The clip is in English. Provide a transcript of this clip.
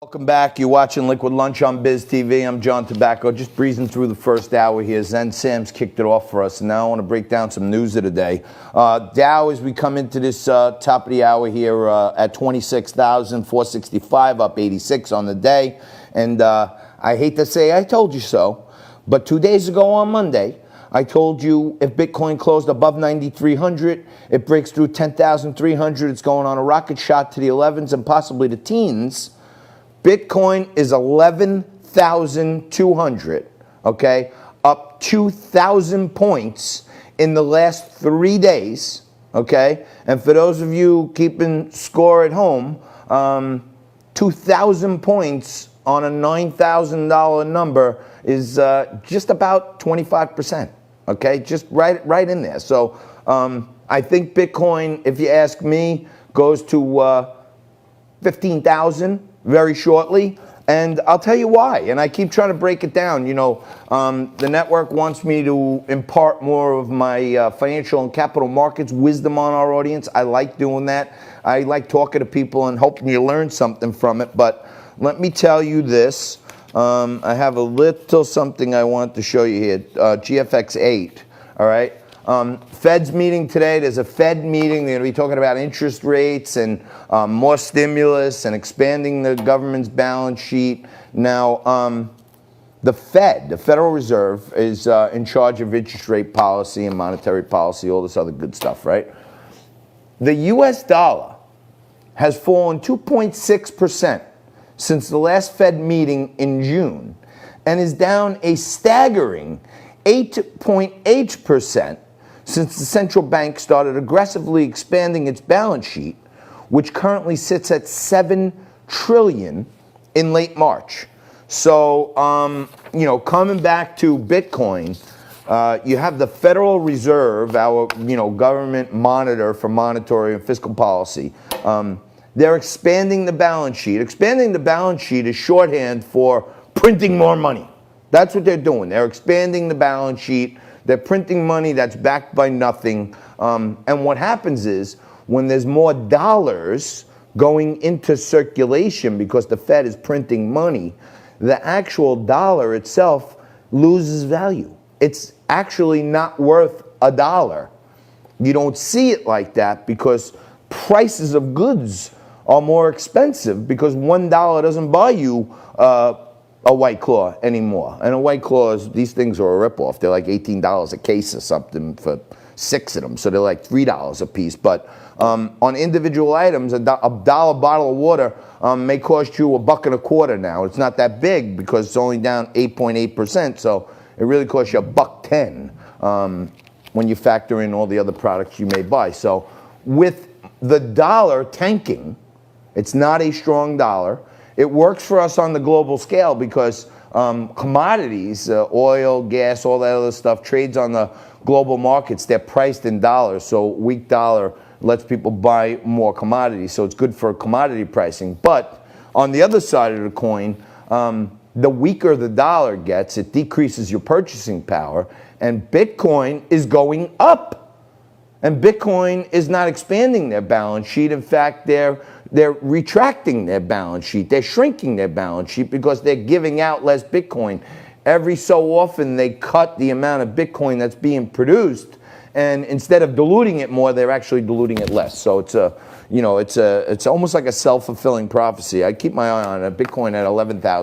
Welcome back. You're watching Liquid Lunch on Biz TV. I'm John Tabacco. Just breezing through the first hour here. Zen Sam's kicked it off for us. And now I want to break down some news of the day. Dow, as we come into this top of the hour here at 26,465, up 86 on the day. And I hate to say I told you so, but 2 days ago on Monday, I told you if Bitcoin closed above 9,300, it breaks through 10,300. It's going on a rocket shot to the 11s and possibly the teens. Bitcoin is 11,200, okay? Up 2,000 points in the last 3 days, okay? And for those of you keeping score at home, 2,000 points on a $9,000 number is just about 25%, okay? Just right in there. So I think Bitcoin, if you ask me, goes to 15,000 very shortly, and I'll tell you why. And I keep trying to break it down. You know, the network wants me to impart more of my financial and capital markets wisdom on our audience. I like doing that. I like talking to people and hoping you learn something from it. But let me tell you this. I have a little something I want to show you here. GFX8, all right? Fed's meeting today. There's a Fed meeting. They're going to be talking about interest rates and more stimulus and expanding the government's balance sheet. Now, the Fed, the Federal Reserve, is in charge of interest rate policy and monetary policy, all this other good stuff, right? The U.S. dollar has fallen 2.6% since the last Fed meeting in June and is down a staggering 8.8% since the central bank started aggressively expanding its balance sheet, which currently sits at $7 trillion in late March. So, you know, coming back to Bitcoin, you have the Federal Reserve, our, government monitor for monetary and fiscal policy. They're expanding the balance sheet. Expanding the balance sheet is shorthand for printing more money. That's what they're doing. They're expanding the balance sheet. They're printing money that's backed by nothing. And what happens is when there's more dollars going into circulation because the Fed is printing money, the actual dollar itself loses value. It's actually not worth a dollar. You don't see it like that because prices of goods are more expensive because $1 doesn't buy you a White Claw anymore. And a White Claw, these things are a ripoff. They're like $18 a case or something for 6 of them. So they're like $3 a piece. But on individual items, a dollar bottle of water may cost you $1.25 now. It's not that big because it's only down 8.8%. So it really costs you $1.10 when you factor in all the other products you may buy. So with the dollar tanking, it's not a strong dollar. It works for us on the global scale because commodities, oil, gas, all that other stuff, trades on the global markets. They're priced in dollars, so weak dollar lets people buy more commodities. So it's good for commodity pricing. But on the other side of the coin, the weaker the dollar gets, it decreases your purchasing power, and Bitcoin is going up. And Bitcoin is not expanding their balance sheet. In fact, they're retracting their balance sheet. They're shrinking their balance sheet because they're giving out less Bitcoin. Every so often, they cut the amount of Bitcoin that's being produced, and instead of diluting it more, they're actually diluting it less. So it's almost like a self-fulfilling prophecy. I keep my eye on it. Bitcoin at 11,000.